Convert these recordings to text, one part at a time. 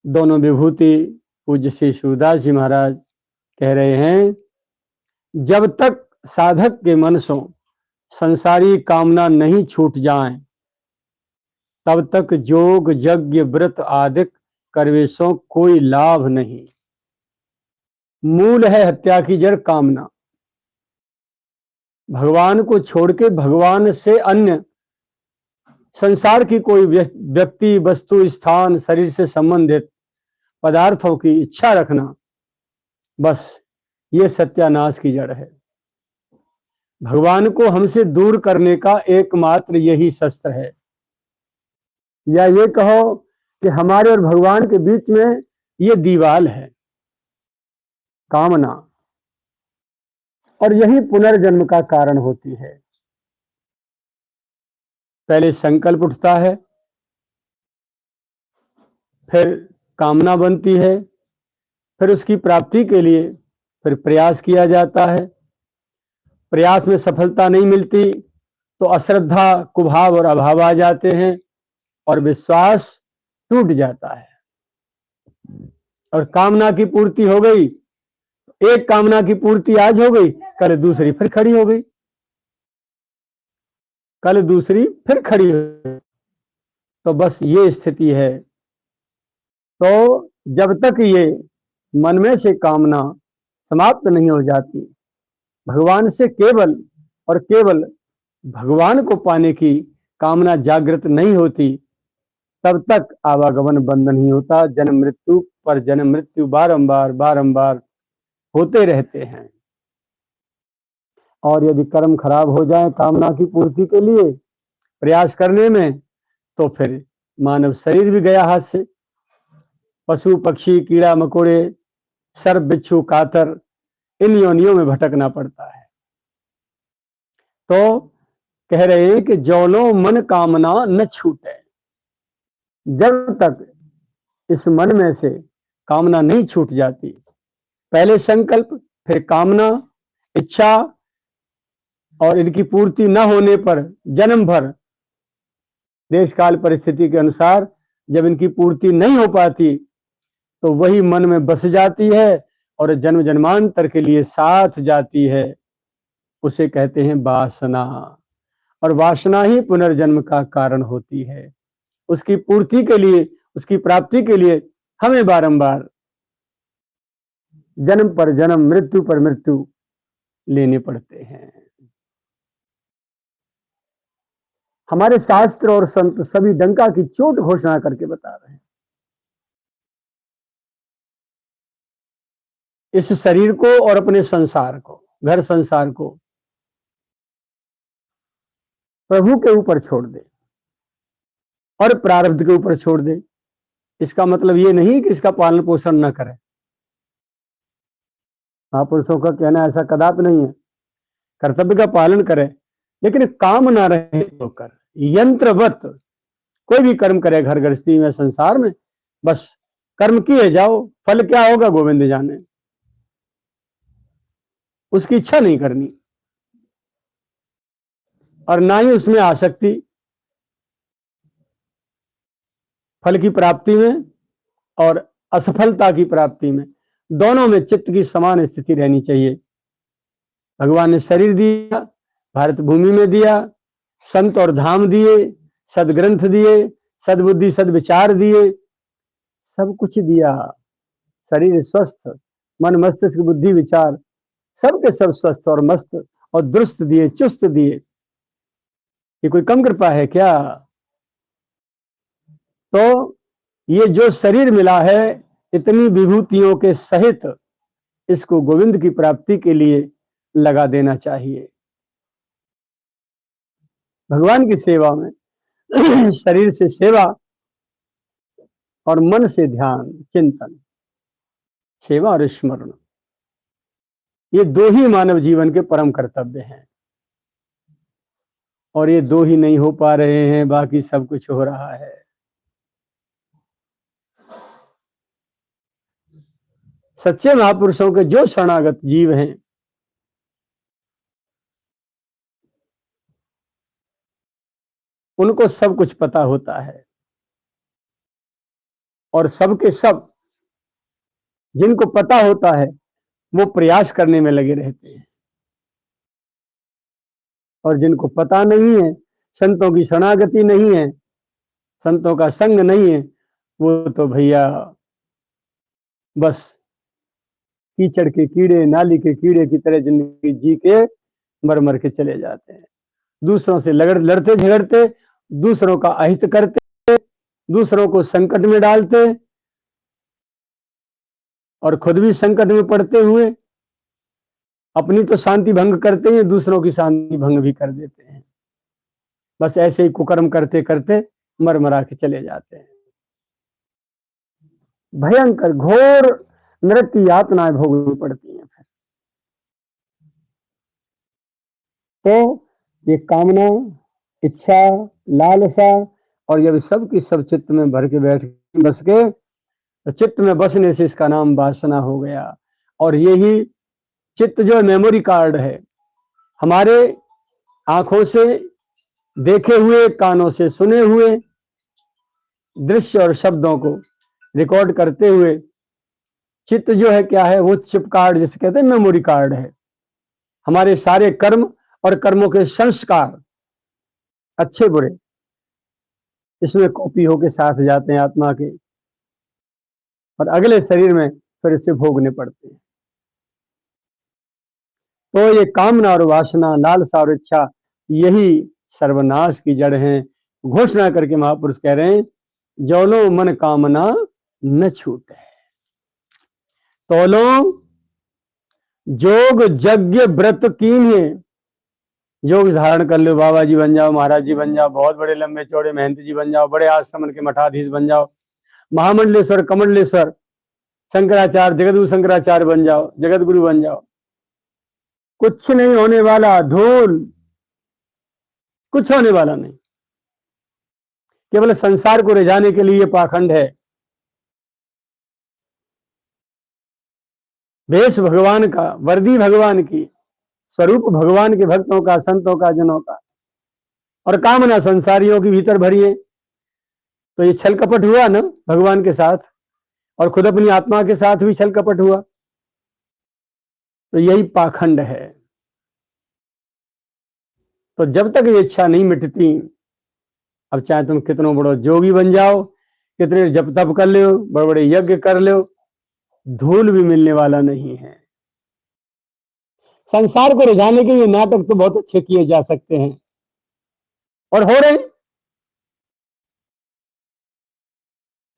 दोनों विभूति पूज्य श्री सूरदास जी महाराज कह रहे हैं, जब तक साधक के मन से संसारी कामना नहीं छूट जाए, तब तक योग यज्ञ व्रत आदि करवे सो कोई लाभ नहीं। मूल है हत्या की जड़ कामना। भगवान को छोड़ के भगवान से अन्य संसार की कोई व्यक्ति, वस्तु, स्थान, शरीर से संबंधित पदार्थों की इच्छा रखना, बस ये सत्यानाश की जड़ है। भगवान को हमसे दूर करने का एकमात्र यही शस्त्र है, या ये कहो कि हमारे और भगवान के बीच में ये दीवाल है, कामना, और यही पुनर्जन्म का कारण होती है। पहले संकल्प उठता है, फिर कामना बनती है, फिर उसकी प्राप्ति के लिए फिर प्रयास किया जाता है। प्रयास में सफलता नहीं मिलती तो अश्रद्धा, कुभाव और अभाव आ जाते हैं और विश्वास टूट जाता है। और कामना की पूर्ति हो गई, एक कामना की पूर्ति आज हो गई, कल दूसरी फिर खड़ी हो गई, कल दूसरी फिर खड़ी हो गई। तो बस ये स्थिति है। तो जब तक ये मन में से कामना समाप्त नहीं हो जाती, भगवान से केवल और केवल भगवान को पाने की कामना जागृत नहीं होती, तब तक आवागमन बंद नहीं होता। जन्म मृत्यु पर जन्म मृत्यु बारंबार बारंबार होते रहते हैं। और यदि कर्म खराब हो जाए कामना की पूर्ति के लिए प्रयास करने में, तो फिर मानव शरीर भी गया हाथ से। पशु पक्षी, कीड़ा मकोड़े, सर्प बिच्छू कातर, इन योनियों में भटकना पड़ता है। तो कह रहे हैं कि जौलो मन कामना न छूटे। जब तक इस मन में से कामना नहीं छूट जाती, पहले संकल्प, फिर कामना, इच्छा, और इनकी पूर्ति न होने पर जन्म भर देश काल परिस्थिति के अनुसार जब इनकी पूर्ति नहीं हो पाती, तो वही मन में बस जाती है और जन्म जन्मांतर के लिए साथ जाती है। उसे कहते हैं वासना। और वासना ही पुनर्जन्म का कारण होती है। उसकी पूर्ति के लिए, उसकी प्राप्ति के लिए हमें बारंबार जन्म पर जन्म, मृत्यु पर मृत्यु लेने पड़ते हैं। हमारे शास्त्र और संत सभी डंका की चोट घोषणा करके बता रहे हैं, इस शरीर को और अपने संसार को, घर संसार को प्रभु के ऊपर छोड़ दे और प्रारब्ध के ऊपर छोड़ दे। इसका मतलब ये नहीं कि इसका पालन पोषण न करे। महापुरुषों का कहना ऐसा कदापि नहीं है। कर्तव्य का पालन करे, लेकिन काम ना रहे तो कर। यंत्रवत कोई भी कर्म करे, घर गृहस्थी में, संसार में, बस कर्म किए जाओ, फल क्या होगा गोविंद जाने। उसकी इच्छा नहीं करनी और ना ही उसमें आसक्ति। फल की प्राप्ति में और असफलता की प्राप्ति में, दोनों में चित्त की समान स्थिति रहनी चाहिए। भगवान ने शरीर दिया, भारत भूमि में दिया, संत और धाम दिए, सदग्रंथ दिए, सदबुद्धि सदविचार दिए, सब कुछ दिया। शरीर स्वस्थ, मन मस्तिष्क बुद्धि विचार सब के सब स्वस्थ और मस्त और दुरुस्त दिए, चुस्त दिए। ये कोई कम कृपा है क्या? तो ये जो शरीर मिला है इतनी विभूतियों के सहित, इसको गोविंद की प्राप्ति के लिए लगा देना चाहिए। भगवान की सेवा में शरीर से सेवा और मन से ध्यान चिंतन, सेवा और स्मरण, ये दो ही मानव जीवन के परम कर्तव्य हैं। और ये दो ही नहीं हो पा रहे हैं, बाकी सब कुछ हो रहा है। सच्चे महापुरुषों के जो शरणागत जीव हैं, उनको सब कुछ पता होता है और सबके सब जिनको पता होता है वो प्रयास करने में लगे रहते हैं, और जिनको पता नहीं है, संतों की शरणागति नहीं है, संतों का संग नहीं है, वो तो भैया बस कीचड़ के कीड़े, नाली के कीड़े की तरह जिंदगी जी के मर मर के चले जाते हैं। दूसरों से लड़ते झगड़ते, दूसरों का अहित करते, दूसरों को संकट में डालते, और खुद भी संकट में पड़ते हुए अपनी तो शांति भंग करते हैं, दूसरों की शांति भंग भी कर देते हैं। बस ऐसे ही कुकर्म करते करते मर मरा के चले जाते हैं। भयंकर घोर नरक की यातनाएं भोगनी पड़ती हैं। तो ये कामना, इच्छा, लालसा, और जब सब की सब चित्त में भर के बैठ बस के, तो चित्त में बसने से इसका नाम वासना हो गया। और यही चित्त जो मेमोरी कार्ड है, हमारे आंखों से देखे हुए, कानों से सुने हुए दृश्य और शब्दों को रिकॉर्ड करते हुए चित्त जो है क्या है, वो चिप कार्ड जिसे कहते हैं, मेमोरी कार्ड है। हमारे सारे कर्म और कर्मों के संस्कार, अच्छे बुरे, इसमें कॉपी होके साथ जाते हैं आत्मा के, और अगले शरीर में फिर इसे भोगने पड़ते हैं। तो ये कामना और वासना, लालसा और इच्छा, यही सर्वनाश की जड़ है। घोषणा करके महापुरुष कह रहे हैं, जौलो मन कामना न छूटे, तोलो जोग यज्ञ व्रत कीन्हे। योग धारण कर लो, बाबा जी बन जाओ, महाराज जी बन जाओ, बहुत बड़े लंबे चौड़े महंत जी बन जाओ, बड़े आश्रम के मठाधीश बन जाओ, महामंडलेश्वर, कमंडलेश्वर, शंकराचार्य, जगतगुरु शंकराचार्य बन जाओ, जगत गुरु बन जाओ, कुछ नहीं होने वाला, धूल, कुछ होने वाला नहीं। केवल संसार को रिझाने के लिए पाखंड है। वेश भगवान का, वर्दी भगवान की, स्वरूप भगवान के भक्तों का, संतों का, जनों का, और कामना संसारियों की भीतर भरी है। तो ये छल कपट हुआ ना भगवान के साथ, और खुद अपनी आत्मा के साथ भी छल कपट हुआ। तो यही पाखंड है। तो जब तक ये इच्छा नहीं मिटती, अब चाहे तुम कितनों बड़ो जोगी बन जाओ, कितने जप तप कर लो, बड़े बड़े यज्ञ कर लो, धूल भी मिलने वाला नहीं है। संसार को रिझाने के ये नाटक तो बहुत अच्छे किए जा सकते हैं, और हो रहे।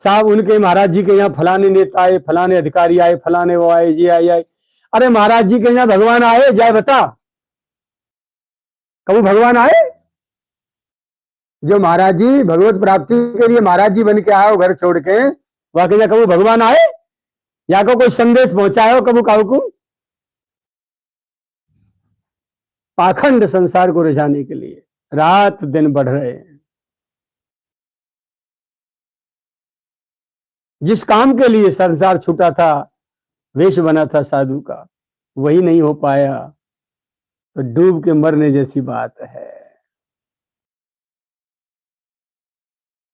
साहब उनके महाराज जी के यहाँ फलाने नेता आए, फलाने अधिकारी आए, फलाने वो आए, ये आए। अरे महाराज जी के यहाँ भगवान आए, जाए बता, कभी भगवान आए? जो महाराज जी भगवत प्राप्ति के लिए महाराज जी बन के आए हो घर छोड़ के, वहां के कभी भगवान आए? या को कोई संदेश पहुंचाए हो कबू काहू को? पाखंड संसार को रिझाने के लिए रात दिन बढ़ रहे हैं। जिस काम के लिए संसार छूटा था, वेश बना था साधु का, वही नहीं हो पाया, तो डूब के मरने जैसी बात है।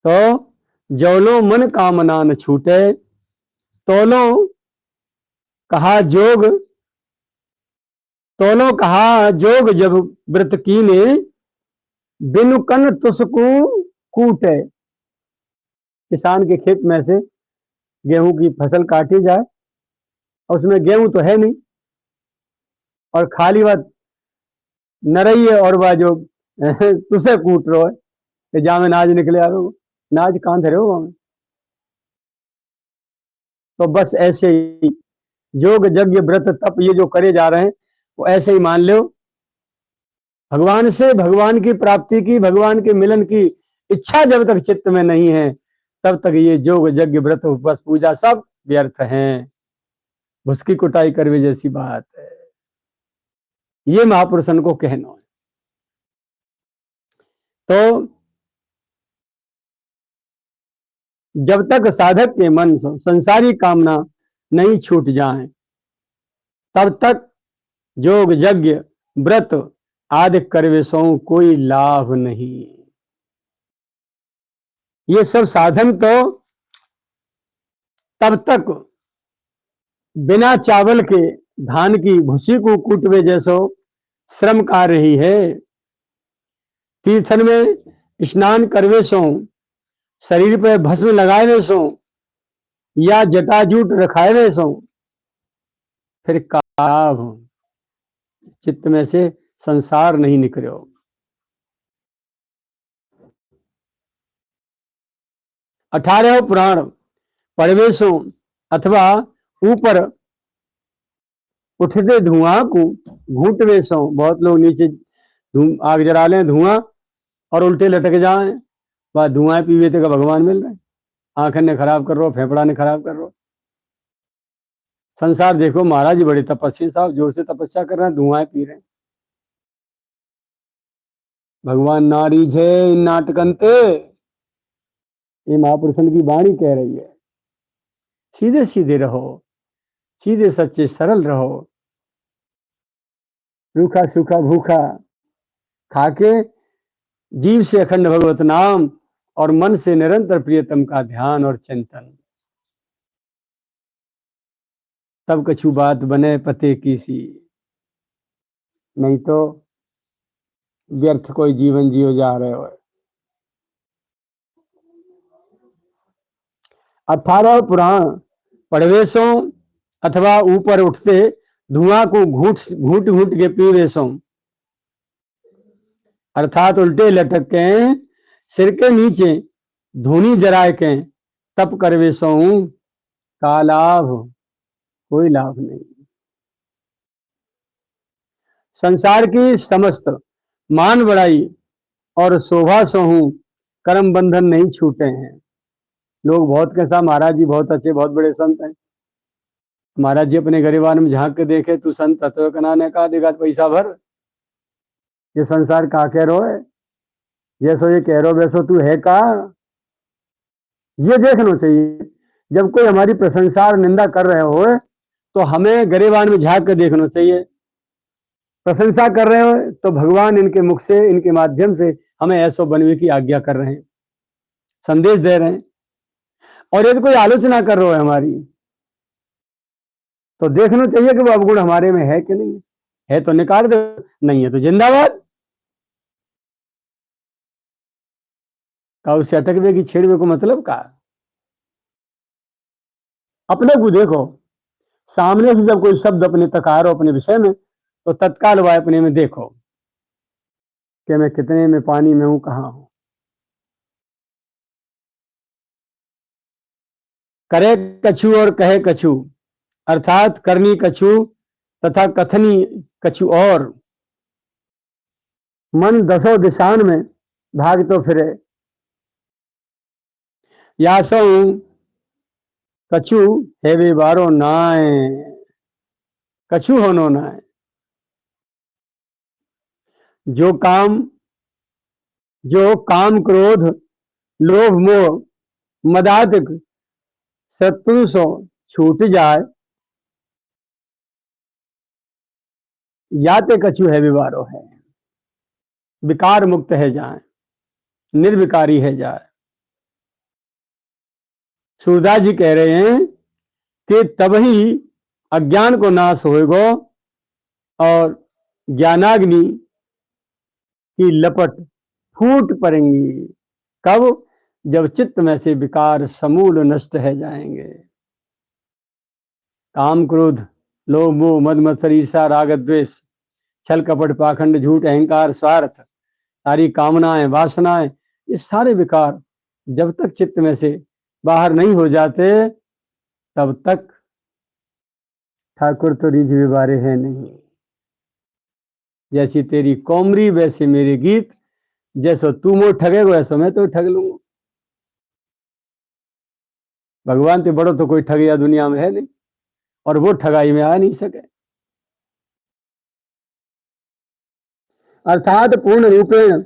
तो जौलो मन कामना न छूटे, तोलो कहा जोग, तोलो कहा जोग जब व्रत कीने, बिनु कन तुसकू कूटे। किसान के खेत में से गेहूं की फसल काटी जाए, और उसमें गेहूं तो है नहीं, और खाली बात नरई है, और वह जो तुसे कूट रो है कि जामे नाज निकले आ रहे हो, नाज कहां धरे हो वहां। तो बस ऐसे ही योग यज्ञ व्रत तप ये जो करे जा रहे हैं, वो ऐसे ही मान लो, भगवान से, भगवान की प्राप्ति की, भगवान के मिलन की इच्छा जब तक चित्त में नहीं है, तब तक ये योग यज्ञ व्रत उपवास पूजा सब व्यर्थ हैं। भुसकी कुटाई करवे जैसी बात है। ये महापुरुषन को कहना है। तो जब तक साधक के मन से संसारी कामना नहीं छूट जाए, तब तक योग यज्ञ व्रत आदि करवे सो कोई लाभ नहीं। ये सब साधन तो तब तक बिना चावल के धान की भूसी को कूटवे जैसो श्रम कार्य ही है। तीर्थन में स्नान करवे सो, शरीर पे भस्म लगाए सो, या जटाजूट रखाए सो, फिर काव चित्त में से संसार नहीं निकलो। अठारह पुराण परवेशों अथवा ऊपर उठते धुआं को घूंटवे सो, बहुत लोग नीचे आग जला लें धुआं और उल्टे लटक जाए, वह धुआं पीवे तो भगवान मिल रहे, आंखें ने खराब कर रो, फेफड़ा ने खराब कर रो। संसार देखो, महाराज जी बड़े तपस्वी साहब जोर से तपस्या कर रहे हैं, धुआं पी रहे हैं। भगवान नारी छे नाटकंते, ये महापुरुषन की वाणी कह रही है। सीधे सीधे रहो, सीधे सच्चे सरल रहो, रूखा सूखा भूखा खाके जीव से अखंड भगवत नाम और मन से निरंतर प्रियतम का ध्यान और चिंतन, तब कछु बात बने पते की सी, नहीं तो व्यर्थ कोई जीवन जियो जा रहे हो। 18 पुराण पढ़वेशों अथवा ऊपर उठते धुआं को घूट घूट घूट के पीवेशों, अर्थात उल्टे लटक के सिर के नीचे धूनी जराए के तप करवेशों का लाभ कोई लाभ नहीं। संसार की समस्त मान बढ़ाई और शोभा सोहू कर्म बंधन नहीं छूटे हैं। लोग बहुत कैसा, महाराज जी बहुत अच्छे बहुत बड़े संत हैं, महाराज जी अपने गरीबान में झांक के देखे, तू संत तत्व कनाने का देगा पैसा भर, ये संसार का कह रो है, जैसो ये कह रो वैसो तू है का, ये देखना चाहिए। जब कोई हमारी प्रशंसा और निंदा कर रहे हो तो हमें गरीबान में झांक के देखना चाहिए। प्रशंसा कर रहे हो तो भगवान इनके मुख से, इनके माध्यम से हमें ऐसो बनने की आज्ञा कर रहे हैं, संदेश दे रहे हैं। और यदि कोई आलोचना कर रहा है हमारी, तो देखना चाहिए कि वो अवगुण हमारे में है कि नहीं है, तो निकाल दो, नहीं है तो जिंदाबाद। का उससे अटकवे की छेड़वे को मतलब का, अपने को देखो। सामने से जब कोई शब्द अपने तक आ रहा हो अपने विषय में, तो तत्काल वह अपने में देखो कि मैं कितने में पानी में हूं, कहां हूं। करे कछु और कहे कछु, अर्थात करनी कछु तथा कथनी कछु और, मन दसों दिशान में भाग तो फिरे। यासो कछु है वे बारो नाय, कछु होनो नाय। जो काम क्रोध लोभ मोह मदादिक शत्रु सो छूट जाए, याते कछु है विवारो है, विकार मुक्त है जाए, निर्विकारी है जाए। सूरदास जी कह रहे हैं कि तब ही अज्ञान को नाश होएगा और ज्ञानाग्नि की लपट फूट पड़ेंगी। कब? जब चित्त में से विकार समूल नष्ट है जाएंगे। काम क्रोध लोभ मोह मद मत्सर ईर्षा राग द्वेष छल कपट पाखंड झूठ अहंकार स्वार्थ सारी कामनाएं वासनाएं, ये सारे विकार जब तक चित्त में से बाहर नहीं हो जाते तब तक ठाकुर तो रिझ विवारे है नहीं। जैसी तेरी कोमरी वैसे मेरे गीत, जैसो तू मोह ठगेगा वैसो मैं तो ठग लूंगा। भगवान तो बड़ो तो कोई ठगिया दुनिया में है नहीं, और वो ठगाई में आ नहीं सके। अर्थात पूर्ण रूपेण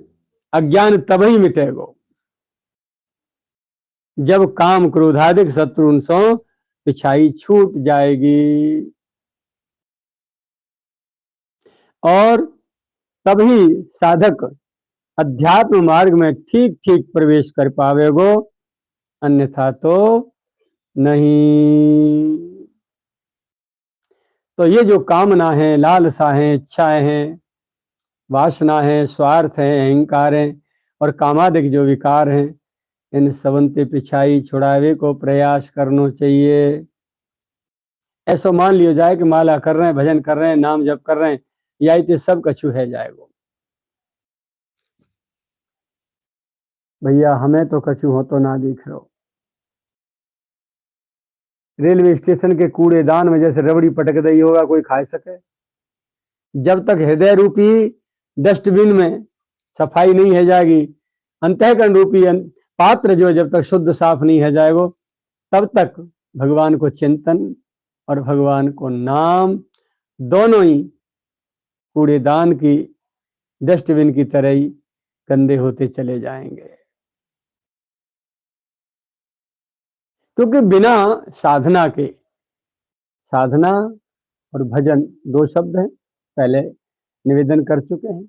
अज्ञान तब ही मिटेगो जब काम क्रोधादिक शत्रु सो पिछाई छूट जाएगी, और तभी साधक अध्यात्म मार्ग में ठीक ठीक प्रवेश कर पावेगो, अन्यथा तो नहीं। तो ये जो कामना है, लालसा है, इच्छाएं हैं, वासना है, स्वार्थ है, अहंकार है और कामादिक जो विकार हैं, इन सबंते पिछाई छुड़ावे को प्रयास करना चाहिए। ऐसा मान लियो जाए कि माला कर रहे हैं, भजन कर रहे हैं, नाम जप कर रहे हैं, या इतने सब कछु है जाएगो। भैया हमें तो कछु हो तो ना दिख रहो। रेलवे स्टेशन के कूड़ेदान में जैसे रबड़ी पटक दी होगा, कोई खा सके? जब तक हृदय रूपी डस्टबिन में सफाई नहीं है जाएगी, अंतःकरण रूपी पात्र जो जब तक शुद्ध साफ नहीं है जाएगो, तब तक भगवान को चिंतन और भगवान को नाम दोनों ही कूड़ेदान की डस्टबिन की तरह ही गंदे होते चले जाएंगे। क्योंकि बिना साधना के, साधना और भजन दो शब्द हैं, पहले निवेदन कर चुके हैं।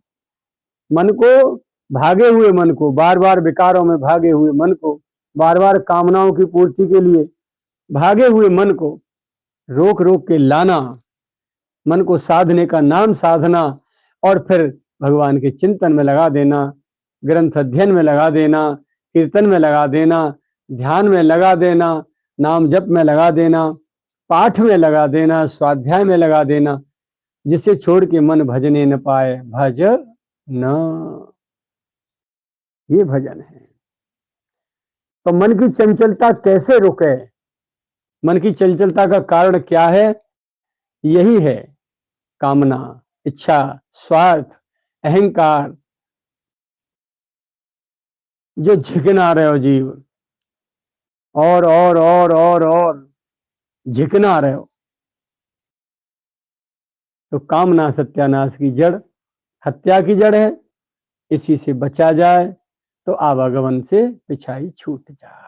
मन को, भागे हुए मन को, बार बार विकारों में भागे हुए मन को, बार बार कामनाओं की पूर्ति के लिए भागे हुए मन को रोक रोक के लाना, मन को साधने का नाम साधना, और फिर भगवान के चिंतन में लगा देना, ग्रंथ अध्ययन में लगा देना, कीर्तन में लगा देना, ध्यान में लगा देना, नाम जप में लगा देना, पाठ में लगा देना, स्वाध्याय में लगा देना, जिसे छोड़ के मन भजने न पाए भज न, ये भजन है। तो मन की चंचलता कैसे रुके? मन की चंचलता का कारण क्या है? यही है कामना, इच्छा, स्वार्थ, अहंकार, जो झिकना रहे हो जीव, और झिकना रहे हो। तो कामना सत्यानाश की जड़, हत्या की जड़ है। इसी से बचा जाए तो आवागमन से पिछाई छूट जाए।